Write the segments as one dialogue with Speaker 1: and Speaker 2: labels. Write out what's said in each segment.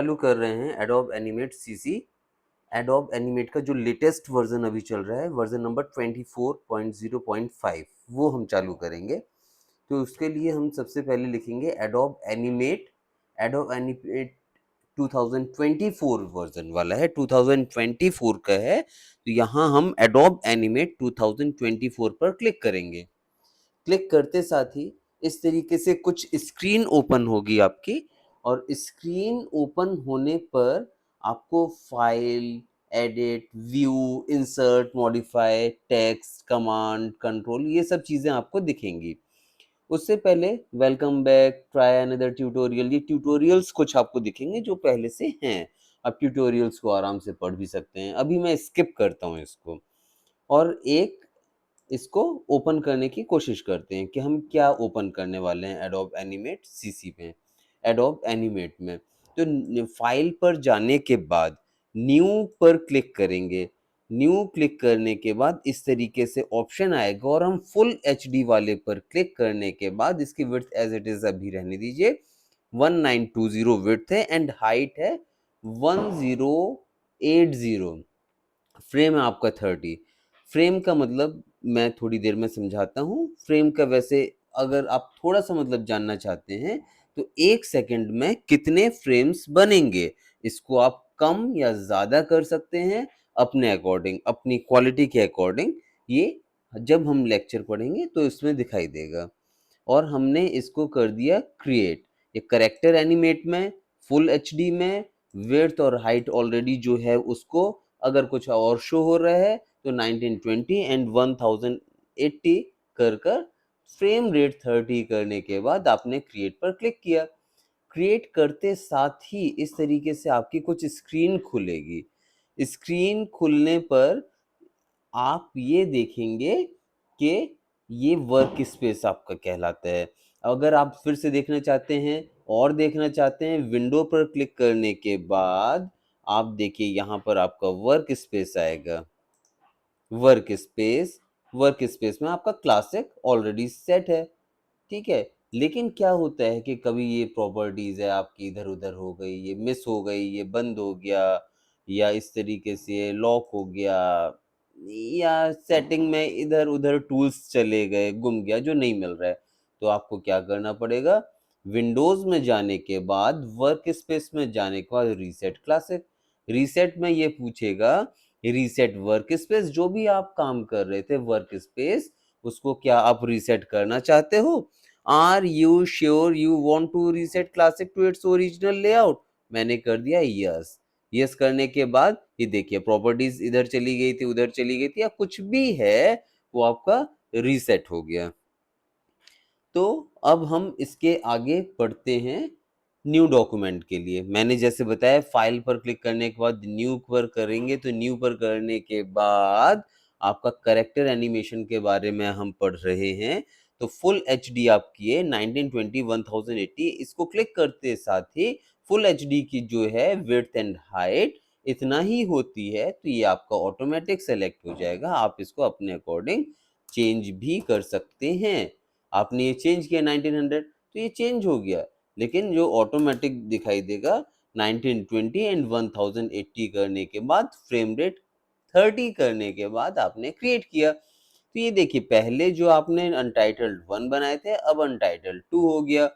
Speaker 1: चालू कर रहे हैं adobe animate CC. Adobe animate का जो लेटेस्ट वर्जन अभी चल रहा है, वर्जन नंबर 24.0.5, वो हम चालू करेंगे। तो उसके लिए हम सबसे पहले लिखेंगे adobe animate. Adobe animate 2024 version वाला है, 2024 का है। तो यहाँ हम एडोब एनिमेट 2024 पर क्लिक करेंगे। क्लिक करते साथ ही इस तरीके से कुछ स्क्रीन ओपन होगी आपकी, और स्क्रीन ओपन होने पर आपको file, edit, view, insert, modify, text, command, control, ये सब चीज़ें आपको दिखेंगी। उससे पहले welcome back, try another tutorial, ये ट्यूटोरियल्स कुछ आपको दिखेंगे जो पहले से हैं। आप ट्यूटोरियल्स को आराम से पढ़ भी सकते हैं। अभी मैं स्किप करता हूँ इसको, और एक इसको ओपन करने की कोशिश करते हैं कि हम क्या ओपन करने वाले हैं एडोब एनिमेट सीसी में, एडोब एनिमेट में। तो फाइल पर जाने के बाद न्यू पर क्लिक करेंगे। न्यू क्लिक करने के बाद इस तरीके से ऑप्शन आएगा, और हम फुल एचडी वाले पर क्लिक करने के बाद इसकी विड्थ एज इट इज अभी रहने दीजिए, 1920 विड्थ है एंड हाइट है 1080। फ्रेम है आपका 30। फ्रेम का मतलब मैं थोड़ी देर में समझाता हूँ। फ्रेम का वैसे अगर आप थोड़ा सा मतलब जानना चाहते हैं तो 1 सेकंड में कितने फ्रेम्स बनेंगे, इसको आप कम या ज़्यादा कर सकते हैं अपने अकॉर्डिंग, अपनी क्वालिटी के अकॉर्डिंग। ये जब हम लेक्चर पढ़ेंगे तो इसमें दिखाई देगा। और हमने इसको कर दिया क्रिएट। ये करेक्टर एनिमेट में, फुल एचडी में, विड्थ और हाइट ऑलरेडी जो है उसको, अगर कुछ और शो हो रहा है तो 1920 एंड 1080 कर कर फ्रेम रेट 30 करने के बाद आपने क्रिएट पर क्लिक किया। क्रिएट करते साथ ही इस तरीके से आपकी कुछ स्क्रीन खुलेगी। स्क्रीन खुलने पर आप ये देखेंगे कि ये वर्क स्पेस आपका कहलाता है। अगर आप फिर से देखना चाहते हैं और देखना चाहते हैं, विंडो पर क्लिक करने के बाद आप देखिए यहाँ पर आपका वर्क स्पेस आएगा। वर्क स्पेस में आपका क्लासिक ऑलरेडी सेट है, ठीक है। लेकिन क्या होता है कि कभी ये प्रॉपर्टीज है आपकी इधर उधर हो गई, ये मिस हो गई, ये बंद हो गया, या इस तरीके से लॉक हो गया, या सेटिंग में इधर उधर टूल्स चले गए, गुम गया, जो नहीं मिल रहा है। तो आपको क्या करना पड़ेगा, विंडोज में जाने के बाद, वर्क स्पेस में जाने के बाद रीसेट क्लासिक। रीसेट में ये पूछेगा रीसेट वर्क स्पेस, जो भी आप काम कर रहे थे वर्क स्पेस, उसको क्या आप रीसेट करना चाहते हो? Are you sure you want to reset classic to its original layout? मैंने कर दिया यस। यस करने के बाद ये देखिए प्रॉपर्टीज इधर चली गई थी, उधर चली गई थी, या कुछ भी है वो आपका रीसेट हो गया। तो अब हम इसके आगे बढ़ते हैं न्यू डॉक्यूमेंट के लिए। मैंने जैसे बताया फाइल पर क्लिक करने के बाद न्यू पर करेंगे, तो न्यू पर करने के बाद आपका करेक्टर एनिमेशन के बारे में हम पढ़ रहे हैं। तो फुल एच डी आप किए 1920 1080, इसको क्लिक करते साथ ही फुल एच डी की जो है विड्थ एंड हाइट इतना ही होती है, तो ये आपका ऑटोमेटिक सेलेक्ट हो जाएगा। आप इसको अपने अकॉर्डिंग चेंज भी कर सकते हैं। आपने ये चेंज किया 1900, तो ये चेंज हो गया। लेकिन जो ऑटोमेटिक दिखाई देगा 1920 एंड 1080 करने के बाद, फ्रेम रेट 30 करने के बाद आपने क्रिएट किया। तो ये देखिए पहले जो आपने अनटाइटल्ड 1 बनाए थे, अब अनटाइटल्ड 2 हो गया।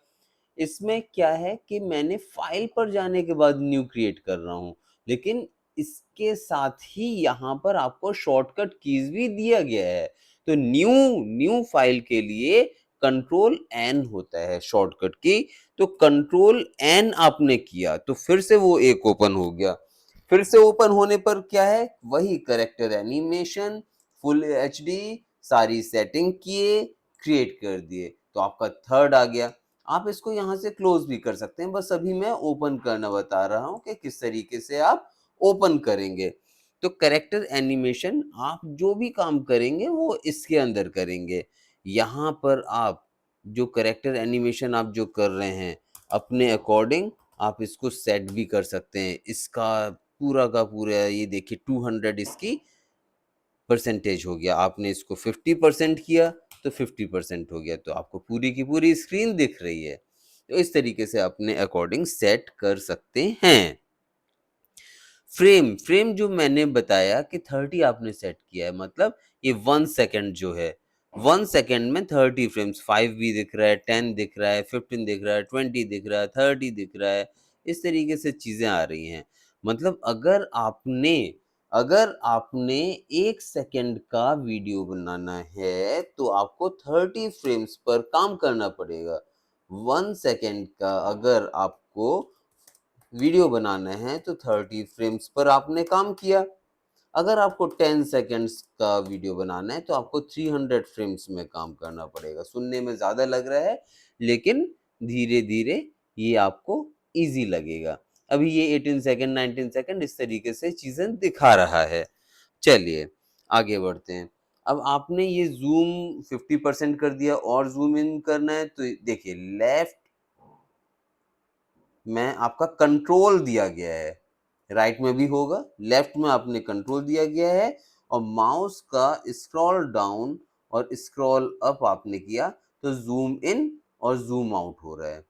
Speaker 1: इसमें क्या है कि मैंने फाइल पर जाने के बाद न्यू क्रिएट कर रहा हूँ, लेकिन इसके साथ ही यहाँ पर आपको शॉर्टकट कीज भी दिया गया है। तो न्यू न्यू फाइल के लिए कंट्रोल एन होता है शॉर्टकट की। तो कंट्रोल एन आपने किया तो फिर से वो एक ओपन हो गया। फिर से ओपन होने पर क्या है, वही करेक्टर एनिमेशन, फुल एचडी, सारी सेटिंग किए, क्रिएट कर दिए, तो आपका थर्ड आ गया। आप इसको यहाँ से क्लोज भी कर सकते हैं, बस अभी मैं ओपन करना बता रहा हूँ कि किस तरीके से आप ओपन करेंगे। तो करेक्टर एनिमेशन आप जो भी काम करेंगे वो इसके अंदर करेंगे। यहाँ पर आप जो करेक्टर एनिमेशन आप जो कर रहे हैं अपने अकॉर्डिंग आप इसको सेट भी कर सकते हैं। इसका पूरा का पूरा ये देखिए 200 इसकी परसेंटेज हो गया। आपने इसको 50% किया तो 50% हो गया, तो आपको पूरी की पूरी स्क्रीन दिख रही है। तो इस तरीके से अपने अकॉर्डिंग सेट कर सकते हैं। फ्रेम जो मैंने बताया कि 30 आपने सेट किया है, मतलब ये 1 सेकंड जो है, 1 सेकंड में 30 फ्रेम्स, 5 भी दिख रहा है, 10 दिख रहा है, 15 दिख रहा है, 20 दिख रहा है, 30 दिख रहा है, इस तरीके से चीज़ें आ रही हैं। मतलब अगर आपने 1 सेकंड का वीडियो बनाना है, तो आपको 30 फ्रेम्स पर काम करना पड़ेगा। 1 सेकंड का अगर आपको वीडियो बनाना है तो 30 फ्रेम्स पर आपने काम किया। अगर आपको 10 सेकंड्स का वीडियो बनाना है तो आपको 300 फ्रेम्स में काम करना पड़ेगा। सुनने में ज़्यादा लग रहा है, लेकिन धीरे-धीरे ये आपको ईज़ी लगेगा। अभी ये 18 सेकंड, 19 सेकंड इस तरीके से चीज़ें दिखा रहा है। चलिए, आगे बढ़ते हैं। अब आपने ये ज़ूम 50% कर दिया और ज़ूम इन करना है तो देखिए लेफ्ट में आपका कंट्रोल दिया गया है, राइट में भी होगा, लेफ्ट में आपने कंट्रोल दिया गया है और माउस का स्क्रॉल डाउन और स्क्रॉल अप आपने किया तो ज़ूम इन और ज़ूम आउट हो रहा है।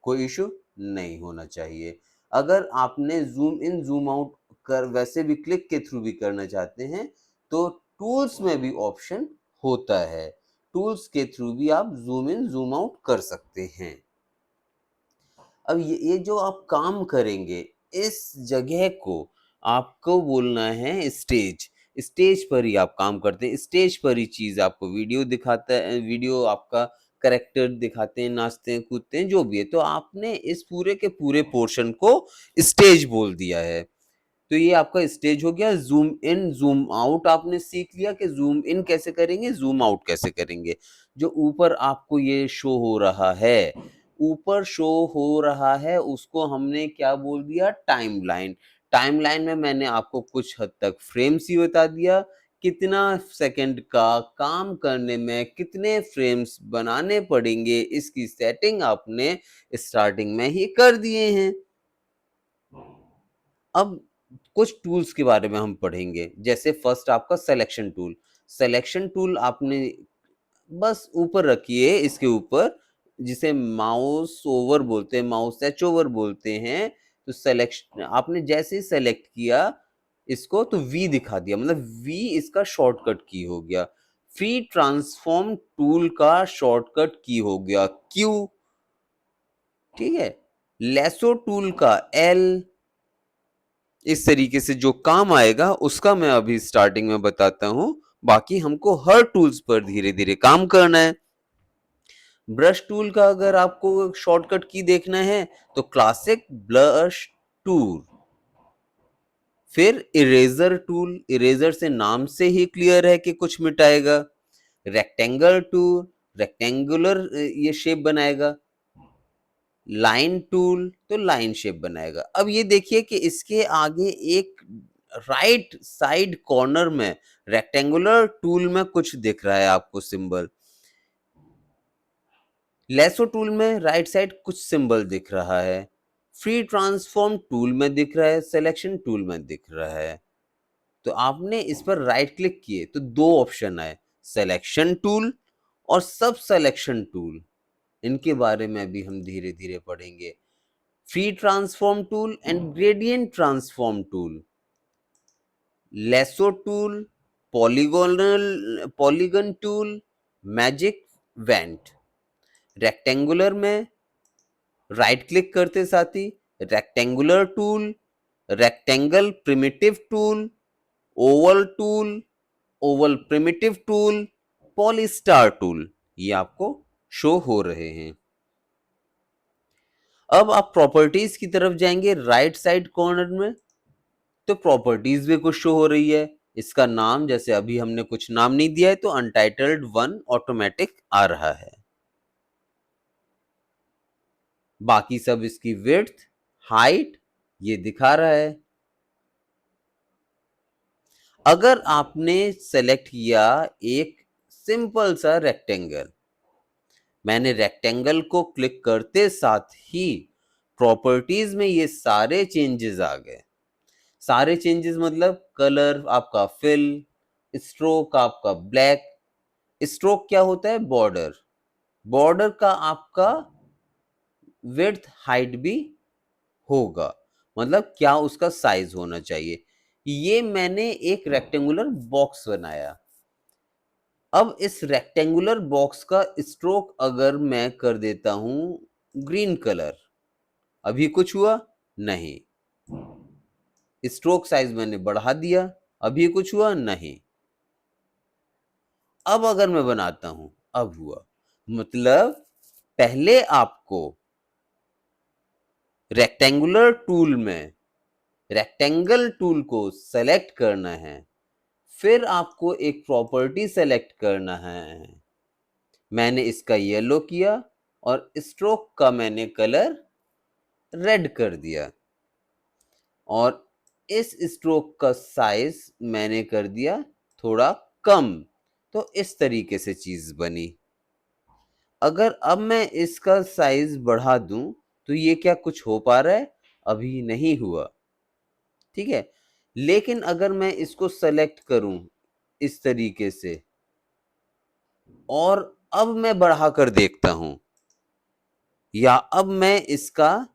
Speaker 1: कोई इश्यू नहीं होना चाहिए। अगर आपने ज़ूम इन ज़ूम आउट कर वैसे भी क्लिक के थ्रू भी करना चाहते हैं तो टूल्स में भी ऑप्शन होता है। टूल्स के थ्रू भी आप ज़ूम इन ज़ूम आउट कर सकते हैं। अब ये जो आप काम करेंगे, इस जगह को आपको बोलना है स्टेज। स्टेज पर ही आप काम करते हैं, स्टेज पर ही चीज़ आपको वीडियो दिखाता है, वीडियो आपका कैरेक्टर दिखाते हैं, नाचते हैं, कूदते हैं, जो भी है। तो आपने इस पूरे के पूरे पोर्शन को स्टेज बोल दिया है। तो ये आपका स्टेज हो गया। ज़ूम इन, ज़ूम आउट आपने सीख लिया कि ज़ूम इन कैसे करेंगे, ज़ूम आउट कैसे करेंगे। जो ऊपर आपको ये शो हो रहा है, ऊपर शो हो रहा है उसको हमने क्या बोल दिया, टाइमलाइन। टाइमलाइन में मैंने आपको कुछ हद तक फ्रेम्स ही बता दिया, कितना सेकंड का काम करने में कितने फ्रेम्स बनाने पड़ेंगे, इसकी सेटिंग आपने स्टार्टिंग में ही कर दिए हैं। अब कुछ टूल्स के बारे में हम पढ़ेंगे, जैसे फर्स्ट आपका सिलेक्शन टूल। सिलेक्शन टूल आपने बस ऊपर रखिए, इसके ऊपर, जिसे माउस ओवर बोलते हैं, माउस एच ओवर बोलते हैं। तो सेलेक्शन आपने जैसे ही सेलेक्ट किया इसको तो वी दिखा दिया, मतलब वी इसका शॉर्टकट की हो गया। फ्री ट्रांसफॉर्म टूल का शॉर्टकट की हो गया क्यू, ठीक है। लेसो टूल का एल। इस तरीके से जो काम आएगा उसका मैं अभी स्टार्टिंग में बताता हूं, बाकी हमको हर टूल्स पर धीरे धीरे काम करना है। ब्रश टूल का अगर आपको शॉर्टकट की देखना है तो क्लासिक ब्रश टूल। फिर इरेजर टूल, इरेजर से नाम से ही क्लियर है कि कुछ मिटाएगा। रेक्टेंगल टूल, रेक्टेंगुलर ये शेप बनाएगा। लाइन टूल तो लाइन शेप बनाएगा। अब ये देखिए कि इसके आगे एक राइट साइड कॉर्नर में रेक्टेंगुलर टूल में कुछ दिख रहा है आपको सिंबल। लेसो टूल में राइट साइड कुछ सिंबल दिख रहा है। फ्री ट्रांसफॉर्म टूल में दिख रहा है, सिलेक्शन टूल में दिख रहा है। तो आपने इस पर राइट क्लिक किए तो दो ऑप्शन आए, सिलेक्शन टूल और सब सिलेक्शन टूल। इनके बारे में भी हम धीरे धीरे पढ़ेंगे। Free transform tool and gradient transform tool, lasso tool, polygon tool, magic wand. Rectangular में राइट क्लिक करते साथ ही rectangular tool, rectangle primitive tool, oval tool, oval primitive tool, polystar tool, ये आपको शो हो रहे हैं। अब आप प्रॉपर्टीज की तरफ जाएंगे राइट साइड कॉर्नर में, तो प्रॉपर्टीज भी कुछ शो हो रही है। इसका नाम, जैसे अभी हमने कुछ नाम नहीं दिया है तो अनटाइटल्ड वन ऑटोमेटिक आ रहा है। बाकी सब इसकी विड्थ, हाइट ये दिखा रहा है। अगर आपने सेलेक्ट किया एक सिंपल सा रेक्टेंगल, मैंने रेक्टेंगल को क्लिक करते साथ ही प्रॉपर्टीज में ये सारे चेंजेस आ गए। सारे चेंजेस मतलब कलर आपका फिल, स्ट्रोक आपका ब्लैक। स्ट्रोक क्या होता है, बॉर्डर। बॉर्डर का आपका विड्थ हाइट भी होगा, मतलब क्या उसका साइज होना चाहिए। ये मैंने एक रेक्टेंगुलर बॉक्स बनाया। अब इस रेक्टेंगुलर बॉक्स का स्ट्रोक अगर मैं कर देता हूं ग्रीन कलर, अभी कुछ हुआ नहीं। स्ट्रोक साइज मैंने बढ़ा दिया, अभी कुछ हुआ नहीं। अब अगर मैं बनाता हूं, अब हुआ। मतलब पहले आपको रेक्टेंगुलर टूल में रेक्टेंगल टूल को सेलेक्ट करना है, फिर आपको एक प्रॉपर्टी सेलेक्ट करना है। मैंने इसका येलो किया और स्ट्रोक का मैंने कलर रेड कर दिया, और इस स्ट्रोक का साइज मैंने कर दिया थोड़ा कम। तो इस तरीके से चीज बनी। अगर अब मैं इसका साइज बढ़ा दूं तो ये क्या कुछ हो पा रहा है? अभी नहीं हुआ, ठीक है। लेकिन अगर मैं इसको सेलेक्ट करूं इस तरीके से और अब मैं बढ़ा कर देखता हूं, या अब मैं इसका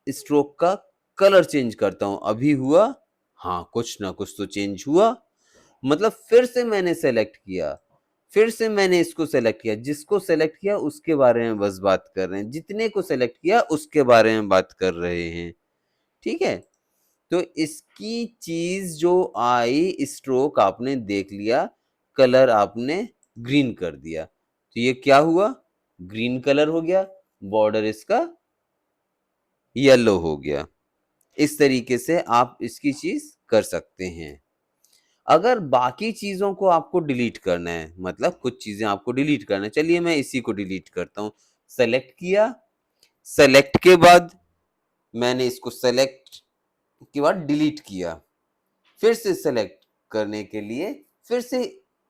Speaker 1: स्ट्रोक का कलर चेंज करता हूं, अभी हुआ? हाँ, कुछ ना कुछ तो चेंज हुआ। मतलब फिर से मैंने सेलेक्ट किया, फिर से मैंने इसको सेलेक्ट किया। जिसको सेलेक्ट किया उसके बारे में बस बात कर रहे हैं, जितने को सेलेक्ट किया उसके बारे में बात कर रहे हैं, ठीक है। तो इसकी चीज जो आई, स्ट्रोक आपने देख लिया, कलर आपने ग्रीन कर दिया, तो ये क्या हुआ? ग्रीन कलर हो गया, बॉर्डर इसका येलो हो गया। इस तरीके से आप इसकी चीज कर सकते हैं। अगर बाकी चीजों को आपको डिलीट करना है, मतलब कुछ चीजें आपको डिलीट करना है, चलिए मैं इसी को डिलीट करता हूं। सेलेक्ट किया, सेलेक्ट के बाद मैंने इसको सेलेक्ट के बाद डिलीट किया, फिर से सेलेक्ट करने के लिए फिर से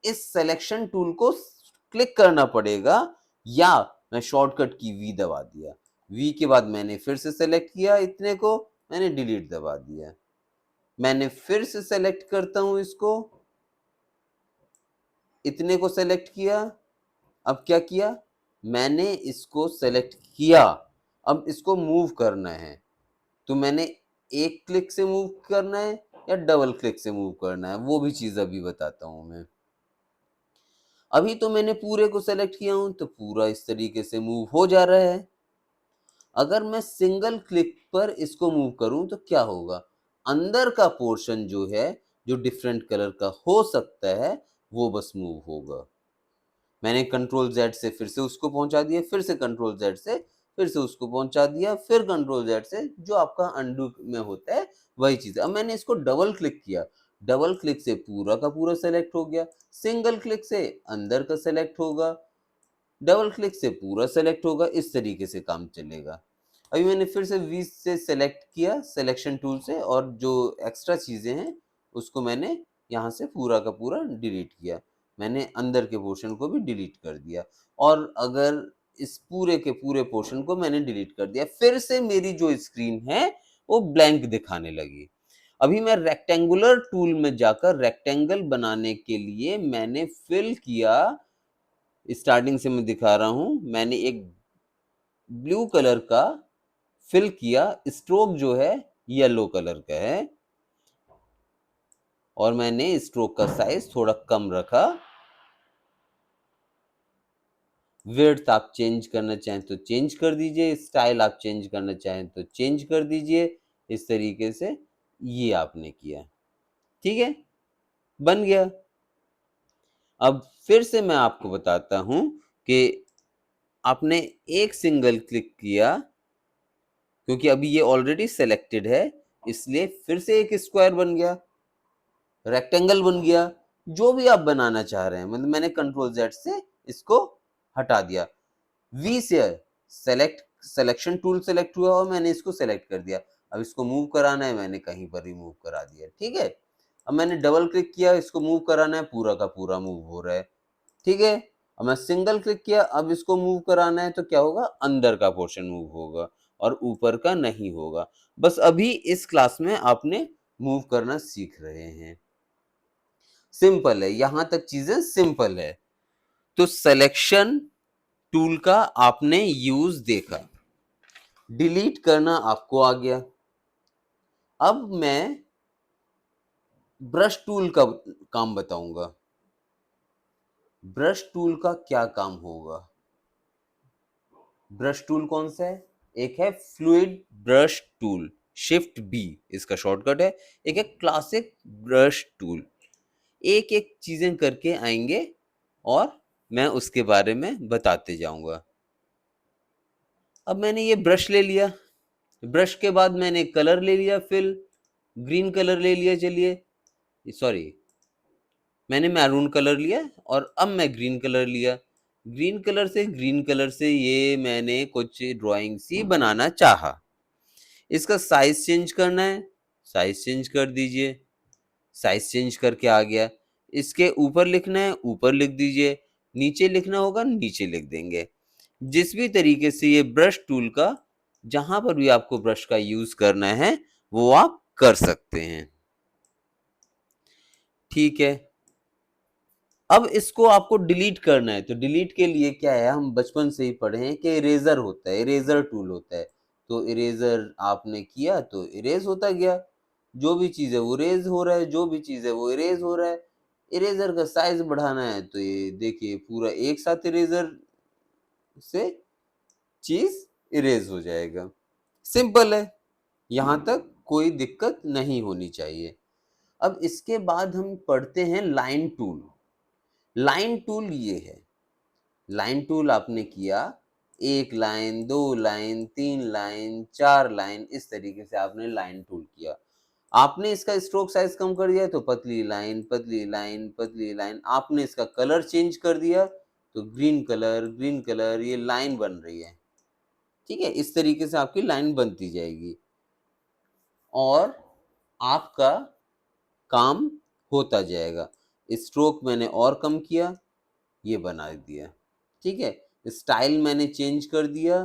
Speaker 1: इस सिलेक्शन टूल को क्लिक करना पड़ेगा, या मैं शॉर्टकट की वी दबा दिया। वी के बाद मैंने फिर से सेलेक्ट किया, इतने को मैंने डिलीट दबा दिया। मैंने फिर से सेलेक्ट करता हूं इसको, इतने को सेलेक्ट किया। अब क्या किया? मैंने इसको सेलेक्ट किया, अब इसको मूव करना है। तो मैंने एक क्लिक से मूव करना है या डबल क्लिक से मूव करना है, वो भी चीज अभी बताता हूं मैं। अभी तो मैंने पूरे को सेलेक्ट किया हूं तो पूरा इस तरीके से मूव हो जा रहा है। अगर मैं सिंगल क्लिक पर इसको मूव करूं तो क्या होगा? अंदर का पोर्शन जो है, जो डिफरेंट कलर का हो सकता है, वो बस मूव होगा। मैंने कंट्रोल जेड से फिर से उसको पहुंचा दिया, फिर से कंट्रोल जेड से फिर से उसको पहुंचा दिया, फिर कंट्रोल जेड से, जो आपका अनडू में होता है वही चीज है। अब मैंने इसको डबल क्लिक किया, डबल क्लिक से पूरा का पूरा सेलेक्ट हो गया, सिंगल क्लिक से अंदर का सेलेक्ट होगा, डबल क्लिक से पूरा सेलेक्ट होगा। इस तरीके से काम चलेगा। अभी मैंने फिर से वी से सेलेक्ट किया सिलेक्शन टूल से, और जो एक्स्ट्रा चीजें हैं उसको मैंने यहाँ से पूरा का पूरा डिलीट किया। मैंने अंदर के पोर्शन को भी डिलीट कर दिया, और अगर इस पूरे के पूरे पोर्शन को मैंने डिलीट कर दिया, फिर से मेरी जो स्क्रीन है वो ब्लैंक दिखाने लगी। अभी मैं रेक्टेंगुलर टूल में जाकर रेक्टेंगल बनाने के लिए मैंने फिल किया, स्टार्टिंग से मैं दिखा रहा हूं, मैंने एक ब्लू कलर का फिल किया, स्ट्रोक जो है येलो कलर का है, और मैंने स्ट्रोक का साइज थोड़ा कम रखा। विड्थ आप चेंज करना चाहें तो चेंज कर दीजिए, स्टाइल आप चेंज करना चाहें तो चेंज कर दीजिए। इस तरीके से ये आपने किया, ठीक है, बन गया। अब फिर से मैं आपको बताता हूं कि आपने एक सिंगल क्लिक किया, क्योंकि अभी ये ऑलरेडी सेलेक्टेड है, इसलिए फिर से एक स्क्वायर बन गया, रेक्टेंगल बन गया। जो भी आप बनाना चाह रहे हैं, मतलब मैंने कंट्रोल जेड से इसको हटा दिया, वी से सेलेक्ट, सिलेक्शन टूल सेलेक्ट हुआ और मैंने इसको सेलेक्ट कर दिया। अब इसको मूव कराना है, मैंने कहीं पर भी मूव करा दिया, ठीक है। अब मैंने डबल क्लिक किया, इसको मूव कराना है, पूरा का पूरा मूव हो रहा है, ठीक है। अब मैं सिंगल क्लिक किया, अब इसको मूव कराना है तो क्या होगा? अंदर का पोर्शन मूव होगा और ऊपर का नहीं होगा। बस अभी इस क्लास में आपने मूव करना सीख रहे हैं। सिंपल है, यहां तक चीजें सिंपल है। तो सिलेक्शन टूल का आपने यूज देखा। डिलीट करना आपको आ गया। अब मैं ब्रश टूल का काम बताऊंगा। ब्रश टूल का क्या काम होगा? ब्रश टूल कौन सा है? एक है fluid brush tool, shift B इसका शॉर्टकट है। एक है क्लासिक ब्रश टूल। एक एक चीजें करके आएंगे और मैं उसके बारे में बताते जाऊंगा। अब मैंने ये ब्रश ले लिया, ब्रश के बाद मैंने कलर ले लिया, फिल ग्रीन कलर ले लिया। चलिए, सॉरी, मैंने मैरून कलर लिया और अब मैं ग्रीन कलर लिया। ग्रीन कलर से ये मैंने कुछ ड्राइंग सी बनाना चाहा। इसका साइज चेंज करना है, साइज चेंज कर दीजिए। साइज चेंज करके आ गया। इसके ऊपर लिखना है, ऊपर लिख दीजिए। नीचे लिखना होगा, नीचे लिख देंगे। जिस भी तरीके से ये ब्रश टूल का, जहां पर भी आपको ब्रश का यूज करना है वो आप कर सकते हैं। ठीक है। अब इसको आपको डिलीट करना है, तो डिलीट के लिए क्या है, हम बचपन से ही पढ़े हैं कि इरेजर होता है, इरेजर टूल होता है। तो इरेजर आपने किया तो इरेज होता गया। जो भी चीज है वो इरेज हो रहा है, जो भी चीज है वो इरेज हो रहा है। इरेजर का साइज बढ़ाना है तो ये देखिए पूरा एक साथ इरेजर से चीज इरेज हो जाएगा। सिंपल है, यहां तक कोई दिक्कत नहीं होनी चाहिए। अब इसके बाद हम पढ़ते हैं लाइन टूल। लाइन टूल ये है, लाइन टूल आपने किया, एक लाइन, दो लाइन, तीन लाइन, चार लाइन, इस तरीके से आपने लाइन टूल किया। आपने इसका स्ट्रोक साइज कम कर दिया तो पतली लाइन, पतली लाइन, पतली लाइन। आपने इसका कलर चेंज कर दिया तो ग्रीन कलर, ग्रीन कलर, ये लाइन बन रही है। ठीक है, इस तरीके से आपकी लाइन बनती जाएगी और आपका काम होता जाएगा। स्ट्रोक मैंने और कम किया, ये बना दिया। ठीक है, स्टाइल मैंने चेंज कर दिया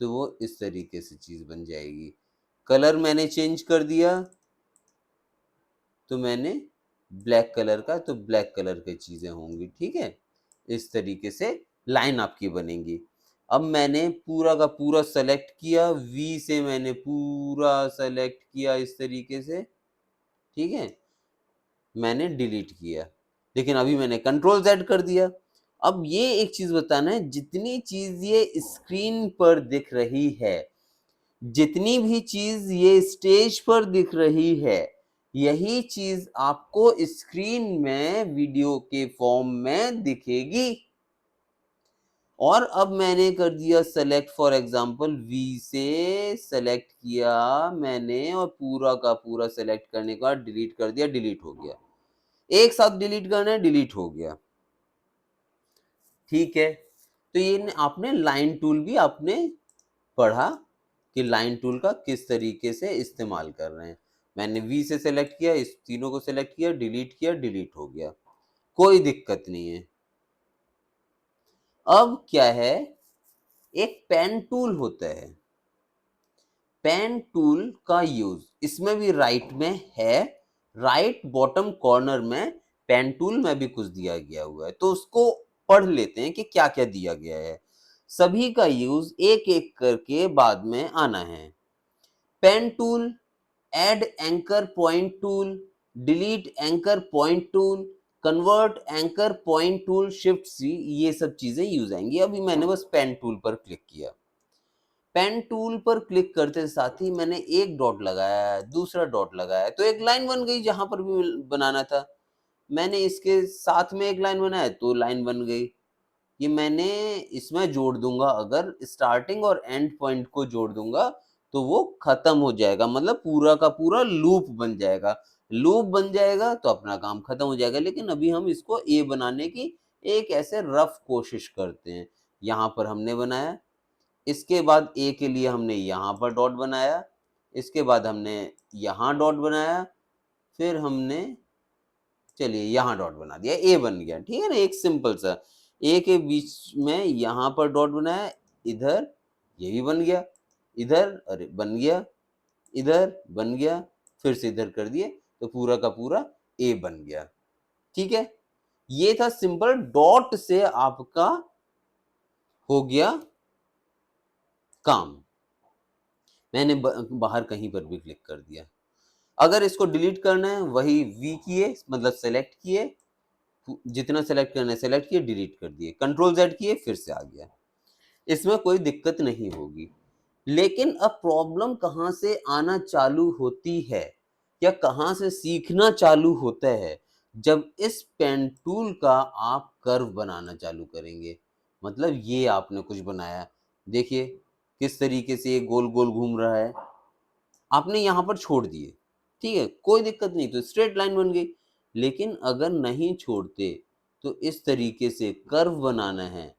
Speaker 1: तो वो इस तरीके से चीज बन जाएगी। कलर मैंने चेंज कर दिया तो मैंने ब्लैक कलर का, तो ब्लैक कलर की चीजें होंगी। ठीक है, इस तरीके से लाइन आपकी बनेगी। अब मैंने पूरा का पूरा सेलेक्ट किया, वी से मैंने पूरा सेलेक्ट किया इस तरीके से। ठीक है, मैंने डिलीट किया, लेकिन अभी मैंने कंट्रोल जेड कर दिया। अब ये एक चीज बताना है, जितनी चीज ये स्क्रीन पर दिख रही है, जितनी भी चीज ये स्टेज पर दिख रही है, यही चीज आपको स्क्रीन में वीडियो के फॉर्म में दिखेगी। और अब मैंने कर दिया सेलेक्ट, फॉर एग्जांपल वी से सेलेक्ट किया मैंने और पूरा का पूरा सेलेक्ट करने के बाद डिलीट कर दिया, डिलीट हो गया। एक साथ डिलीट करना है, डिलीट हो गया। ठीक है, तो ये आपने लाइन टूल भी आपने पढ़ा कि लाइन टूल का किस तरीके से इस्तेमाल कर रहे हैं। मैंने वी से सेलेक्ट किया, इस तीनों को सेलेक्ट किया, डिलीट हो गया, कोई दिक्कत नहीं है। अब क्या है, एक पेन टूल होता है। पेन टूल का यूज इसमें भी राइट में है, राइट बॉटम कॉर्नर में पेन टूल में भी कुछ दिया गया हुआ है, तो उसको पढ़ लेते हैं कि क्या क्या दिया गया है। सभी का यूज एक एक करके बाद में आना है। Pen tool, add anchor point tool, delete anchor point tool, convert anchor point tool, shift C, ये सब चीजें यूज आएंगी। अभी मैंने बस पेन टूल पर क्लिक किया। पेन टूल पर क्लिक करते साथ ही मैंने एक डॉट लगाया, दूसरा डॉट लगाया, तो एक लाइन बन गई जहां पर भी बनाना था। मैंने इसके साथ में एक लाइन बनाया तो लाइन बन गई। ये मैंने इसमें जोड़ दूंगा, अगर स्टार्टिंग और एंड पॉइंट को जोड़ दूंगा तो वो खत्म हो जाएगा, मतलब पूरा का पूरा लूप बन जाएगा। लूप बन जाएगा तो अपना काम खत्म हो जाएगा। लेकिन अभी हम इसको ए बनाने की एक ऐसे रफ कोशिश करते हैं। यहाँ पर हमने बनाया, इसके बाद ए के लिए हमने यहाँ पर डॉट बनाया, इसके बाद हमने यहाँ डॉट बनाया, फिर हमने, चलिए यहाँ डॉट बना दिया, ए बन गया। ठीक है ना, एक सिंपल सा ए के बीच में यहाँ पर डॉट बनाया, इधर ये भी बन गया, इधर अरे बन गया, इधर बन गया, फिर से इधर कर दिए तो पूरा का पूरा ए बन गया। ठीक है, ये था सिंपल, डॉट से आपका हो गया काम। मैंने बाहर कहीं पर भी क्लिक कर दिया। अगर इसको डिलीट करना है वही वी किए, मतलब सेलेक्ट किए, जितना सेलेक्ट करना है सेलेक्ट किए, डिलीट कर दिए, कंट्रोल जेड किए, फिर से आ गया। इसमें कोई दिक्कत नहीं होगी। लेकिन अब प्रॉब्लम कहाँ से आना चालू होती है या कहाँ से सीखना चालू होता है, जब इस पेन टूल का आप कर्व बनाना चालू करेंगे। मतलब ये आपने कुछ बनाया, देखिए किस तरीके से ये गोल गोल घूम रहा है, आपने यहाँ पर छोड़ दिए, ठीक है, कोई दिक्कत नहीं, तो स्ट्रेट लाइन बन गई। लेकिन अगर नहीं छोड़ते तो इस तरीके से कर्व बनाना है,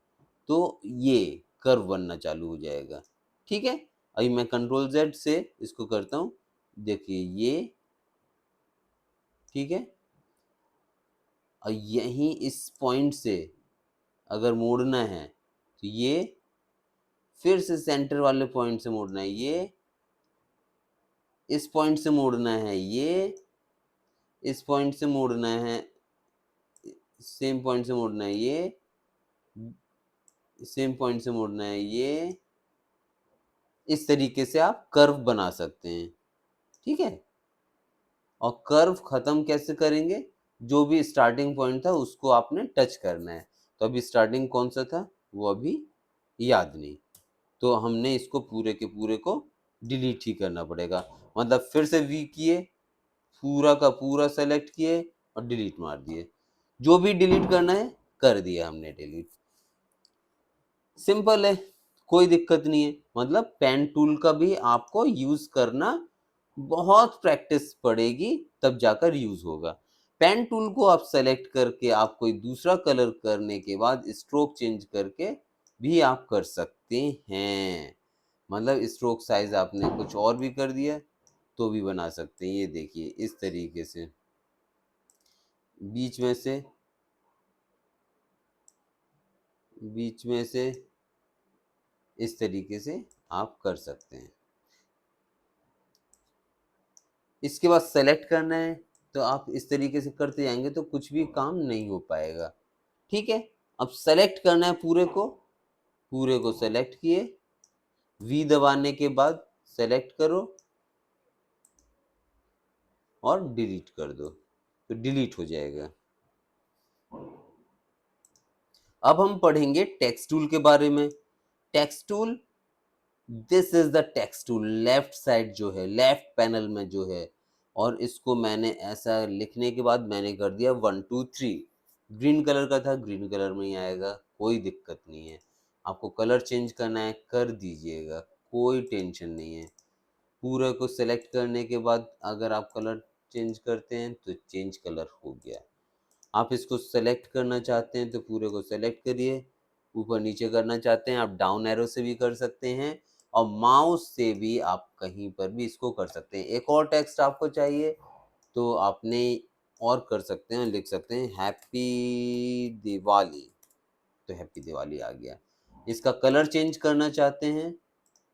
Speaker 1: तो ये कर्व बनना चालू हो जाएगा, ठीक है। अभी मैं कंट्रोल जेड से इसको करता हूँ, देखिए ये, ठीक है। और यहीं इस पॉइंट से अगर मोड़ना है तो ये फिर से सेंटर वाले पॉइंट से मोड़ना है, ये इस पॉइंट से मोड़ना है, ये इस पॉइंट से मोड़ना है, सेम पॉइंट से मोड़ना है, ये सेम पॉइंट से मोड़ना है, ये इस तरीके से आप कर्व बना सकते हैं, ठीक है। और कर्व खत्म कैसे करेंगे, जो भी स्टार्टिंग पॉइंट था उसको आपने टच करना है। तो अभी स्टार्टिंग कौन सा था वो अभी याद नहीं, तो हमने इसको पूरे के पूरे को डिलीट ही करना पड़ेगा। मतलब फिर से वी किए, पूरा का पूरा सेलेक्ट किए और डिलीट मार दिए, जो भी डिलीट करना है कर दिया हमने डिलीट। सिंपल है, कोई दिक्कत नहीं है। मतलब पेन टूल का भी आपको यूज करना बहुत प्रैक्टिस पड़ेगी, तब जाकर यूज होगा। पेन टूल को आप सेलेक्ट करके आप कोई दूसरा कलर करने के बाद स्ट्रोक चेंज करके भी आप कर सकते हैं। मतलब स्ट्रोक साइज आपने कुछ और भी कर दिया तो भी बना सकते हैं। ये देखिए इस तरीके से बीच में से, बीच में से इस तरीके से आप कर सकते हैं। इसके बाद सेलेक्ट करना है, तो आप इस तरीके से करते जाएंगे तो कुछ भी काम नहीं हो पाएगा, ठीक है। अब सेलेक्ट करना है पूरे को, पूरे को सेलेक्ट किए, वी दबाने के बाद सेलेक्ट करो और डिलीट कर दो, तो डिलीट हो जाएगा। अब हम पढ़ेंगे टेक्स्ट टूल के बारे में। Text tool, this is the text tool, left side जो है, लेफ्ट पैनल में जो है। और इसको मैंने ऐसा लिखने के बाद मैंने कर दिया 1 2 3। ग्रीन कलर का था, ग्रीन कलर में ही आएगा, कोई दिक्कत नहीं है। आपको कलर चेंज करना है कर दीजिएगा, कोई टेंशन नहीं है। पूरे को सेलेक्ट करने के बाद अगर आप कलर चेंज करते हैं तो चेंज कलर हो गया। आप इसको सेलेक्ट करना चाहते हैं तो पूरे को सेलेक्ट करिए, ऊपर नीचे करना चाहते हैं आप डाउन एरो से भी कर सकते हैं, और माउस से भी आप कहीं पर भी इसको कर सकते हैं। एक और टेक्स्ट आपको चाहिए तो आपने और कर सकते हैं, लिख सकते हैं हैप्पी दिवाली, तो हैप्पी दिवाली आ गया। इसका कलर चेंज करना चाहते हैं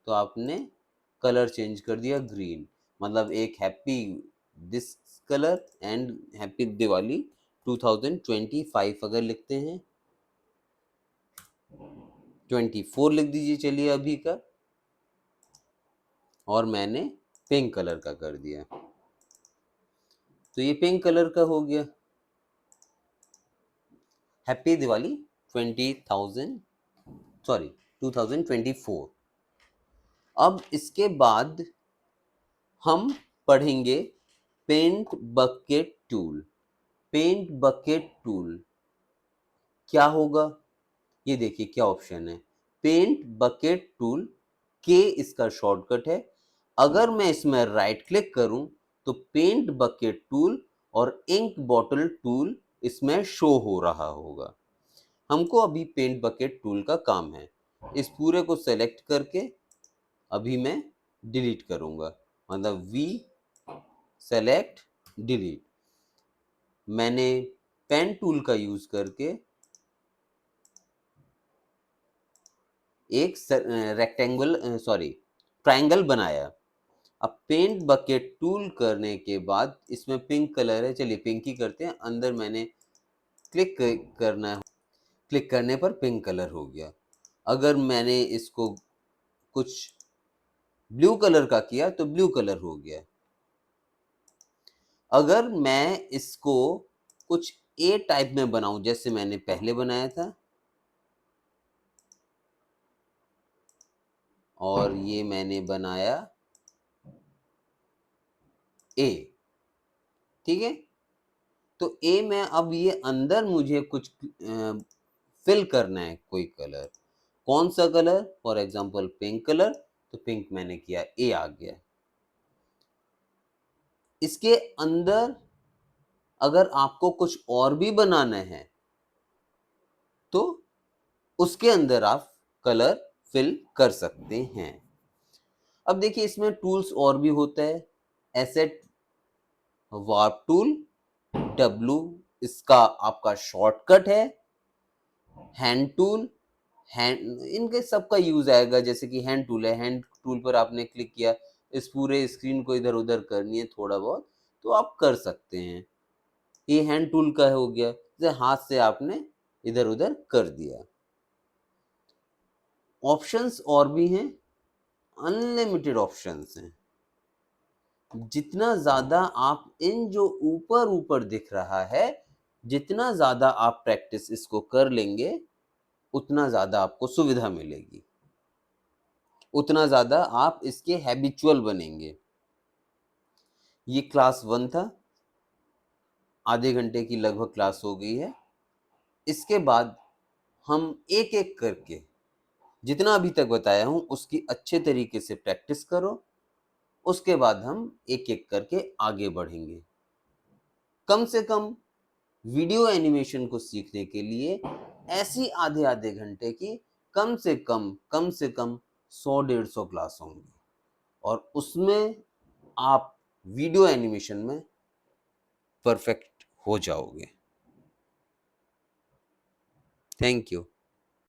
Speaker 1: तो आपने कलर चेंज कर दिया ग्रीन, मतलब एक happy this colour and happy Diwali 2025 अगर लिखते हैं, 24 लिख दीजिए चलिए अभी का, और मैंने पिंक कलर का कर दिया, तो ये पिंक कलर का हो गया हैप्पी दिवाली 20,000 सॉरी 2024। अब इसके बाद हम पढ़ेंगे paint bucket tool. Paint bucket tool क्या होगा, ये देखिए क्या ऑप्शन है, पेंट बकेट टूल, के इसका शॉर्टकट है। अगर मैं इसमें राइट क्लिक करूं तो पेंट बकेट टूल और इंक बॉटल टूल इसमें शो हो रहा होगा। हमको अभी पेंट बकेट टूल का काम है। इस पूरे को सेलेक्ट करके अभी मैं डिलीट करूंगा, मतलब वी सेलेक्ट डिलीट। मैंने पेन टूल का यूज करके एक रेक्टेंगल सॉरी ट्रायंगल बनाया। अब पेंट बकेट टूल करने के बाद इसमें पिंक कलर है, चलिए पिंक ही करते हैं। अंदर मैंने क्लिक करना है, क्लिक करने पर पिंक कलर हो गया। अगर मैंने इसको कुछ ब्लू कलर का किया तो ब्लू कलर हो गया। अगर मैं इसको कुछ ए टाइप में बनाऊं जैसे मैंने पहले बनाया था, और ये मैंने बनाया ए, ठीक है। तो ए में अब ये अंदर मुझे कुछ फिल करना है कोई कलर, कौन सा colour, for example pink colour, तो पिंक मैंने किया, ए आ गया। इसके अंदर अगर आपको कुछ और भी बनाना है तो उसके अंदर आप कलर फिल कर सकते हैं। अब देखिए इसमें टूल्स और भी होता है, एसेट वार्प टूल, डब्लू इसका आपका शॉर्टकट है, हैंड टूल, हैंड इनके सबका यूज आएगा, जैसे कि हैंड टूल है, हैंड टूल पर आपने क्लिक किया, इस पूरे स्क्रीन को इधर उधर करनी है थोड़ा बहुत तो आप कर सकते हैं, ये हैंड टूल का हो गया, जैसे हाथ से आपने इधर उधर कर दिया। ऑप्शंस और भी हैं, अनलिमिटेड ऑप्शंस हैं। जितना ज्यादा आप इन जो ऊपर ऊपर दिख रहा है, जितना ज्यादा आप प्रैक्टिस इसको कर लेंगे उतना ज्यादा आपको सुविधा मिलेगी, उतना ज्यादा आप इसके हैबिचुअल बनेंगे। ये क्लास 1 था, आधे घंटे की लगभग क्लास हो गई है। इसके बाद हम एक एक करके जितना अभी तक बताया हूं उसकी अच्छे तरीके से प्रैक्टिस करो, उसके बाद हम एक एक करके आगे बढ़ेंगे। कम से कम वीडियो एनिमेशन को सीखने के लिए ऐसी आधे आधे घंटे की कम से कम 100-150 क्लास होंगी, और उसमें आप वीडियो एनिमेशन में परफेक्ट हो जाओगे। Thank you.